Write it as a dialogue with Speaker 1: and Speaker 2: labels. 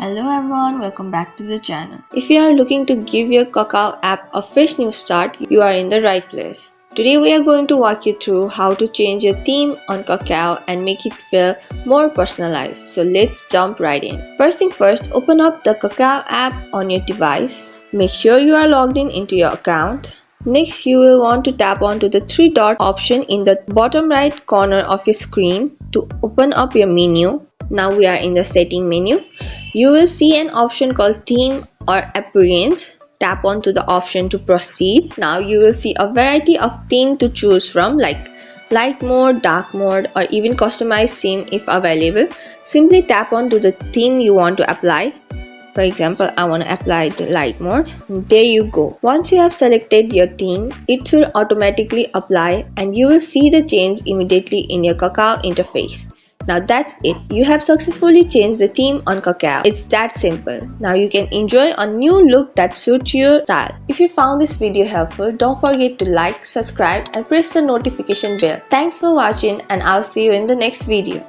Speaker 1: Hello everyone, welcome back to the channel. If you are looking to give your Kakao app a fresh new start, you are in the right place. Today we are going to walk you through how to change your theme on Kakao and make it feel more personalized. So let's jump right in. First thing first, open up the Kakao app on your device. Make sure you are logged in into your account. Next, you will want to tap onto the three dot option in the bottom right corner of your screen to open up your menu. Now we are in the setting menu. You will see an option called theme or appearance. Tap onto the option to proceed. Now you will see a variety of theme to choose from like light mode, dark mode, or even customized theme if available. Simply tap onto the theme you want to apply. For example, I want to apply the light mode. There you go. Once you have selected your theme, it should automatically apply and you will see the change immediately in your Kakao interface. Now that's it. You have successfully changed the theme on Kakao. It's that simple. Now you can enjoy a new look that suits your style. If you found this video helpful, don't forget to like, subscribe and press the notification bell. Thanks for watching and I'll see you in the next video.